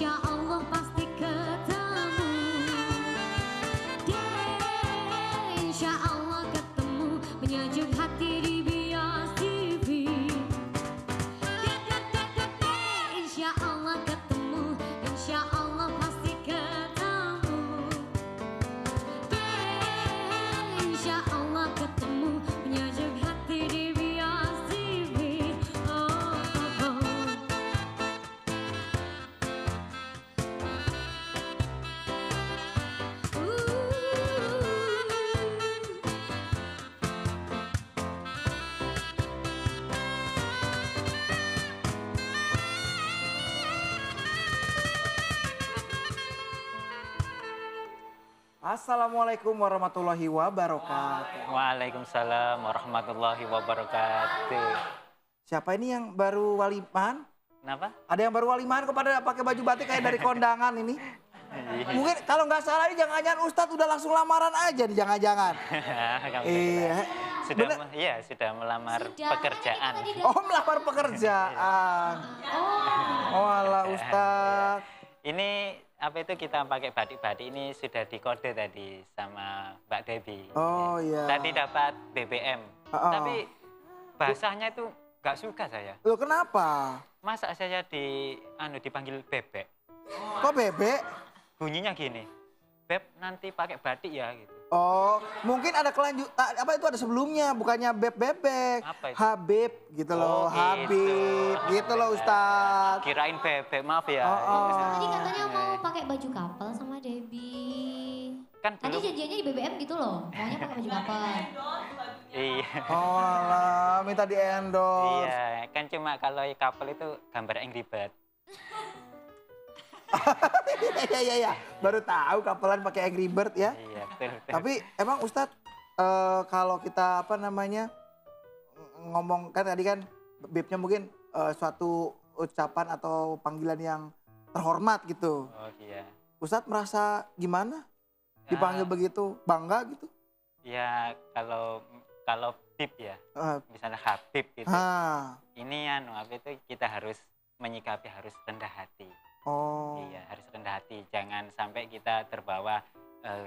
Insya Allah pasti ketemu. Insya Allah ketemu, menyajuk hati di bios TV. Insya Allah ketemu, insya Allah pasti ketemu. Insya Allah ketemu, menyajuk hati di bios TV. Oh, oh, oh. Assalamualaikum warahmatullahi wabarakatuh. Waalaikumsalam warahmatullahi wabarakatuh. Siapa ini yang baru waliman? Kenapa? Ada yang baru waliman kok pada pakai baju batik kayak dari kondangan ini? Mungkin kalau nggak salah ini jangan-jangan Ustadz udah langsung lamaran aja nih jangan-jangan. Iya. Sudah, Bener? iya sudah melamar pekerjaan. Oh melamar pekerjaan. Oh alah Ustadz. Ini apa itu kita pakai batik-batik ini sudah dikode tadi sama Mbak Debbie. Oh iya. Tadi dapat BBM, Oh. tapi bahasanya itu nggak suka saya. Loh kenapa? Masa saya dipanggil bebek? Kok bebek? Bunyinya gini, Beb nanti pakai batik ya gitu. Oh, mungkin ada kelanjutan, apa itu ada sebelumnya, bukannya bebek, Apa itu? Habib gitu loh, Oh, gitu. Habib, gitu loh Ustadz. Kirain bebek, maaf ya. Oh. Tadi katanya mau pakai baju couple sama Debbie. Kan Tadi belum. janjiannya di BBM gitu loh, maunya pakai baju couple. Iya. Oh alah, minta di endorse. Iya, kan cuma kalau couple itu gambar Angry Bird. Iya, baru tahu kapelan pakai Angry Bird ya. Iya, betul. Tapi emang Ustadz, kalau kita apa namanya, ngomong kan tadi kan, Bibnya mungkin suatu ucapan atau panggilan yang terhormat gitu. Oh iya. Ustadz merasa gimana? Dipanggil begitu, bangga gitu? Ya kalau Bib ya, Eh, misalnya Habib gitu. Ini apa itu kita harus menyikapi harus rendah hati. Oh. Iya, harus rendah hati. Jangan sampai kita terbawa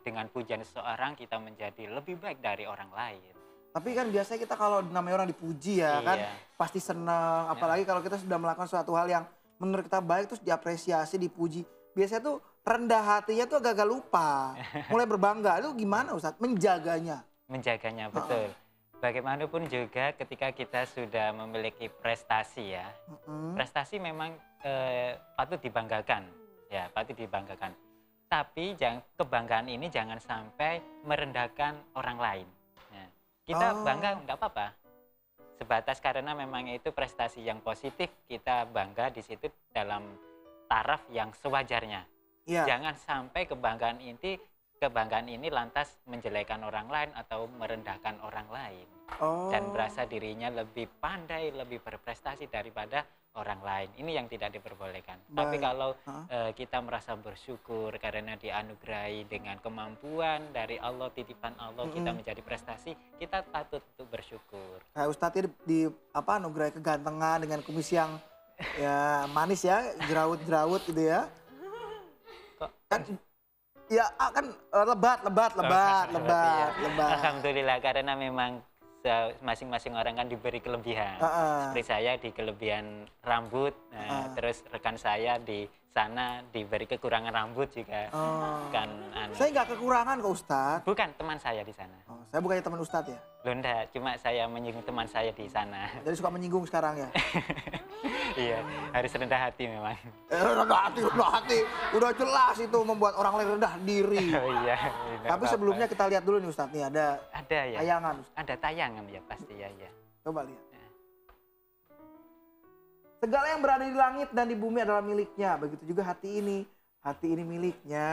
dengan pujian seseorang kita menjadi lebih baik dari orang lain. Tapi kan biasanya kita kalau namanya orang dipuji ya kan Iya. pasti seneng. Apalagi kalau kita sudah melakukan suatu hal yang menurut kita baik terus diapresiasi, dipuji. Biasanya tuh rendah hatinya tuh agak-agak lupa. Mulai berbangga. Itu gimana Ustadz menjaganya? Menjaganya betul. Bagaimanapun juga ketika kita sudah memiliki prestasi ya. Prestasi memang patut dibanggakan. Ya, patut dibanggakan. Tapi kebanggaan ini jangan sampai merendahkan orang lain. Nah, kita bangga nggak apa-apa. Sebatas karena memang itu prestasi yang positif, kita bangga di situ dalam taraf yang sewajarnya. Iya. Jangan sampai kebanggaan ini lantas menjelekan orang lain atau merendahkan orang lain. Oh. Dan merasa dirinya lebih pandai, lebih berprestasi daripada orang lain. Ini yang tidak diperbolehkan. Tapi Baik. kalau kita merasa bersyukur karena dianugerahi dengan kemampuan dari Allah, titipan Allah, kita menjadi prestasi, kita patut untuk bersyukur. Kayak Ustadz di apa anugerahi kegantengan dengan kumis yang ya manis ya, jerawut-jerawut gitu ya. Kok Kan ya kan lebat. Iya. Alhamdulillah karena memang masing-masing orang kan diberi kelebihan. Seperti saya di kelebihan rambut, terus rekan saya di sana diberi kekurangan rambut juga. Kan Saya nggak kekurangan kok Ustadz. bukan teman saya di sana. Oh, saya bukannya teman Ustadz ya. Loh enggak, cuma saya menyinggung teman saya di sana. Jadi suka menyinggung sekarang ya. Iya, harus rendah hati memang. Rendah hati. Udah jelas itu membuat orang lain rendah diri. Oh iya. Tapi sebelumnya kita lihat dulu nih Ustadz nih ada ada ya. tayangan. Ada tayangan ya pasti ya. Coba lihat. Segala yang berada di langit dan di bumi adalah miliknya. Begitu juga hati ini. Hati ini miliknya.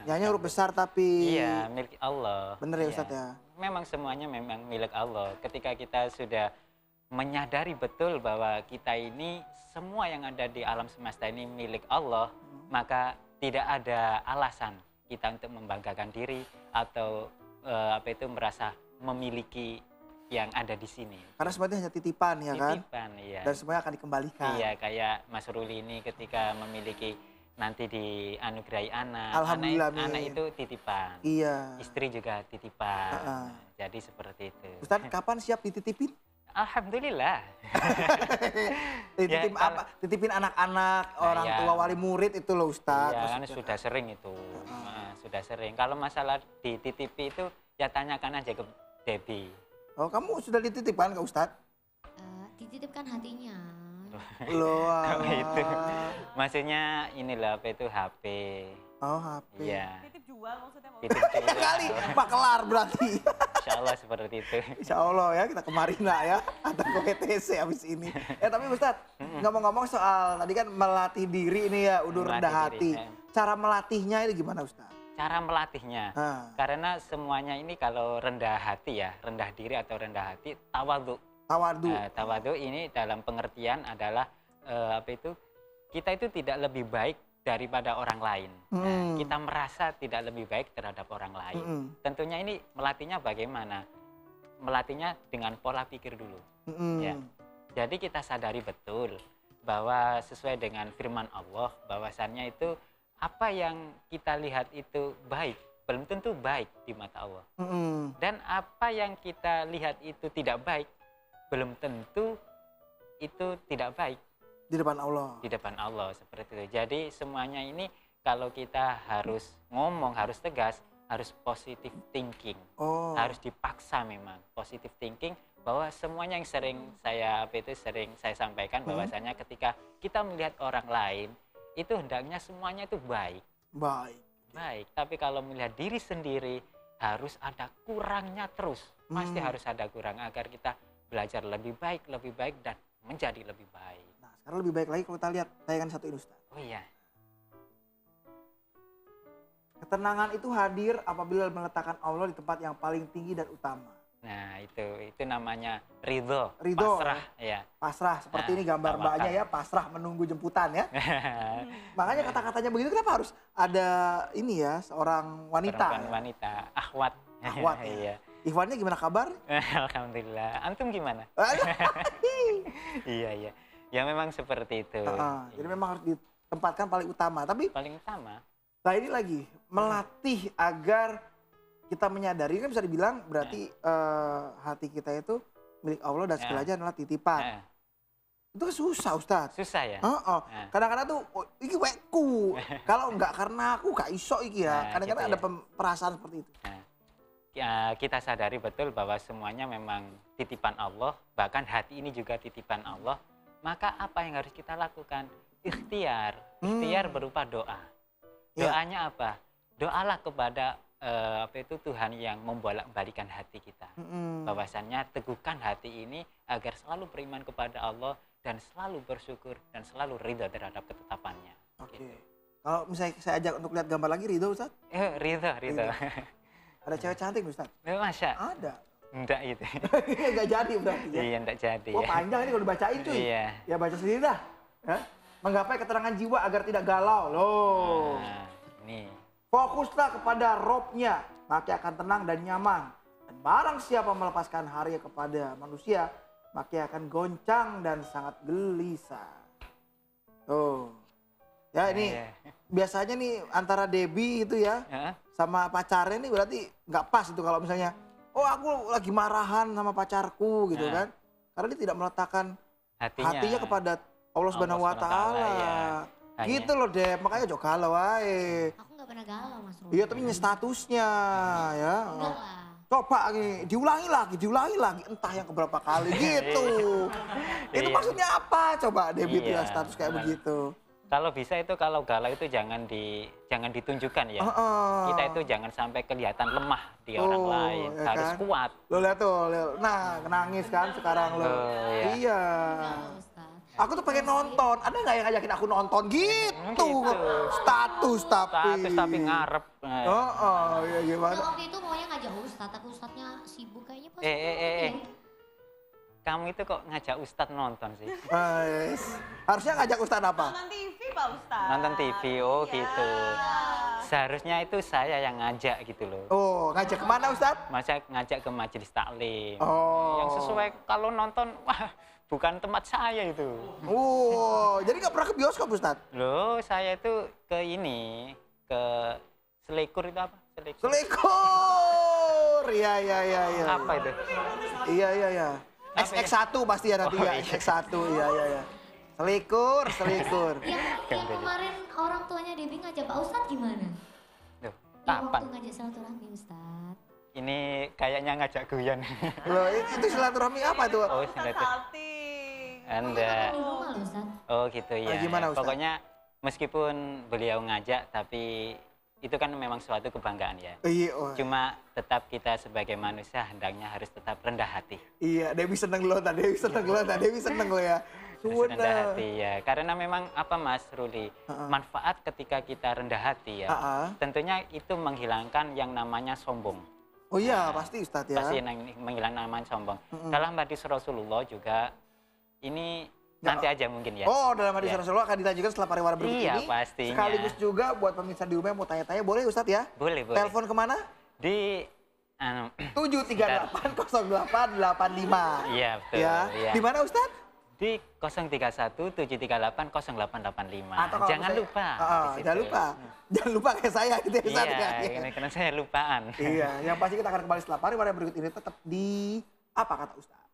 Nyanyi huruf besar tapi. Iya, milik Allah. Bener ya Iya. Ustadz ya. Memang semuanya memang milik Allah. Ketika kita sudah menyadari betul bahwa kita ini semua yang ada di alam semesta ini milik Allah, maka tidak ada alasan kita untuk membanggakan diri atau merasa memiliki yang ada di sini. Karena semuanya hanya titipan ya kan. Titipan, iya. Dan semuanya akan dikembalikan. Iya, kayak Mas Ruli ini ketika memiliki nanti dianugerahi anak. Alhamdulillah, Anak amin. itu titipan. Iya. Istri juga titipan. Heeh. Jadi seperti itu. Ustadz kapan siap dititipin? Alhamdulillah. Dititip kalau- apa? Titipin anak-anak, orang ya. tua wali murid itu loh Ustadz. Ya kan maksudnya. sudah sering itu. Sudah sering. Kalau masalah dititipi itu ya tanyakan aja ke Debbie. Oh kamu sudah dititipkan ke Ustadz? Dititipkan hatinya. Loh. Itu. Maksudnya inilah apa itu HP. Oh HP. Iya. Titip jual maksudnya mau. Titip jual. Kali makelar berarti. Insya Allah seperti itu. Insya Allah ya kita kemarin ya atau ke PTC habis ini. Tapi Ustadz ngomong-ngomong soal tadi kan melatih diri ini ya udah Melatih rendah hati. diri, Cara melatihnya itu gimana Ustadz? Cara melatihnya. Nah, Karena semuanya ini kalau rendah hati ya, rendah diri atau rendah hati, tawadhu. tawadhu. Tawadhu ini dalam pengertian adalah apa itu? Kita itu tidak lebih baik daripada orang lain. Nah, kita merasa tidak lebih baik terhadap orang lain. Tentunya ini melatihnya bagaimana? Melatihnya dengan pola pikir dulu. Ya. Jadi kita sadari betul bahwa sesuai dengan firman Allah, bahwasannya itu apa yang kita lihat itu baik, belum tentu baik di mata Allah. Dan apa yang kita lihat itu tidak baik, belum tentu itu tidak baik Di depan Allah. di depan Allah, seperti itu. Jadi semuanya ini kalau kita harus ngomong, harus tegas, harus positive thinking. Oh. Harus dipaksa memang positive thinking, bahwa semuanya yang sering saya sampaikan bahwasanya ketika kita melihat orang lain itu hendaknya semuanya itu baik. Baik. Baik, tapi kalau melihat diri sendiri harus ada kurangnya terus. Pasti harus ada kurang agar kita belajar lebih baik dan menjadi lebih baik. Nah sekarang lebih baik lagi kalau kita lihat tayangan satu ini Ustaz. Oh iya. Ketenangan itu hadir apabila meletakkan Allah di tempat yang paling tinggi dan utama. Nah itu namanya ridho, Ridho, pasrah ya. Pasrah seperti Nah, ini gambar tawakal. mbaknya ya, pasrah menunggu jemputan ya. Makanya kata-katanya begitu kenapa harus ada ini ya seorang wanita. Perempuan Ya? wanita, akhwat. Akhwat ya. Iya. Ikhwannya gimana kabar? Alhamdulillah. Antum gimana? Iya. Ya memang seperti itu. Jadi memang harus ditempatkan paling utama. Tapi Paling utama. nah ini lagi melatih agar kita menyadari kan bisa dibilang berarti hati kita itu milik Allah dan segalanya adalah titipan. Itu kan susah Ustadz. Susah ya? Kadang-kadang tuh oh, iki wekku. Kalau enggak karena aku gak iso iki ya. Nah, Kadang-kadang gitu ada perasaan seperti itu. Kita sadari betul bahwa semuanya memang titipan Allah, bahkan hati ini juga titipan Allah. Maka apa yang harus kita lakukan? Ikhtiar. Ikhtiar berupa doa. Doanya apa? Doalah kepada Tuhan yang membolak-balikan hati kita. Bahwasannya teguhkan hati ini agar selalu beriman kepada Allah dan selalu bersyukur dan selalu ridho terhadap ketetapannya. Oke. Kalau misalnya saya ajak untuk lihat gambar lagi Ridho Ustadz? Ridho. Ada cewek cantik Ustadz? Masya. Ada. Enggak gitu. Enggak jadi berarti ya? Iya, enggak jadi. Wah panjang ini kalau dibacain cuy. Iya. Ya baca sendiri dah. Ya? Menggapai keterangan jiwa agar tidak galau. Loh. Nah, nih. Fokuslah kepada Robnya, maka akan tenang dan nyaman. Dan barang siapa melepaskan hari kepada manusia, maka akan goncang dan sangat gelisah. Tuh. Ya ini biasanya nih antara Debbie itu ya sama pacarnya nih berarti nggak pas itu kalau misalnya, oh aku lagi marahan sama pacarku gitu kan. Karena dia tidak meletakkan hatinya kepada Allah Subhanahu wa taala. Ya. Gitu loh Deb, makanya jauh galau wae. Aku nggak pernah galau Mas Rudy. Iya tapi statusnya ya. Enggak lah. Coba nih, diulangi lagi, entah yang keberapa kali gitu. Itu maksudnya apa? Coba Debbie itu ya status kayak begitu. Kalau bisa itu kalau galau itu jangan ditunjukkan ya. Kita itu jangan sampai kelihatan lemah di orang lain. Ya Harus kan? kuat. Lo lihat tuh, nah nangis kan sekarang lo. Iya. Galau Ustaz. Aku tuh pengen nonton, ada nggak yang ngajakin aku nonton gitu? Status tapi ngarep. Iya gimana? Nah, waktu itu maunya ngajak Ustaz, tapi Ustaznya sibuk kayaknya pas. Kamu itu kok ngajak Ustadz nonton sih? Harusnya ngajak Ustadz apa? Nonton TV Pak Ustadz. Nonton TV, oh Iya. gitu. Seharusnya itu saya yang ngajak gitu loh. Oh, ngajak kemana Ustadz? Masa ngajak ke majelis taklim. Oh. Yang sesuai kalau nonton, wah bukan tempat saya itu. Oh, jadi nggak pernah ke bioskop Ustadz? Loh, saya itu ke ini, ke Selekur itu apa? Selekor! Iya. Apa itu? Iya. Apa ya? XX1 pasti ya nanti Oh, ya, iya. XX1, iya. Selekor. Yang kemarin orang tuanya Debbie ngajak Pak Ustadz gimana? Loh, Yang kapan? waktu ngajak silaturahmi Ustadz. Ini kayaknya ngajak guyon. Loh, itu silaturahmi apa tuh? Oh, Ustaz silaturahmi. salting. Anda. Di rumah loh Ustadz. Oh, gitu ya. gimana, Ustaz? Pokoknya meskipun beliau ngajak, tapi itu kan memang suatu kebanggaan ya. Iya, Cuma tetap kita sebagai manusia hendaknya harus tetap rendah hati. iya, Debbie seneng lo ya. Harus rendah hati ya. Karena memang apa Mas Ruli, manfaat ketika kita rendah hati ya. Tentunya itu menghilangkan yang namanya sombong. Oh iya, pasti Ustadz ya. Pasti menghilangkan namanya sombong. Dalam hadis Rasulullah juga ini nanti aja mungkin ya. Oh, dalam hadis Ya. Rasulullah akan dilanjutkan setelah pariwara berikut Iya, ini. pastinya. Sekaligus juga buat pemirsa di rumah yang mau tanya-tanya, boleh Ustadz ya? Boleh. Telepon kemana? Di 7380885. Iya, betul. Ya. Iya. Di mana Ustadz? Di 031 738 0885. Atau kalau Jangan saya- lupa. di situ. Jangan lupa. Jangan lupa kayak saya gitu ya Ustadz Iya, ya. karena saya lupaan. Iya, yang pasti kita akan kembali setelah pariwara berikut ini tetap di Apa Kata Ustadz.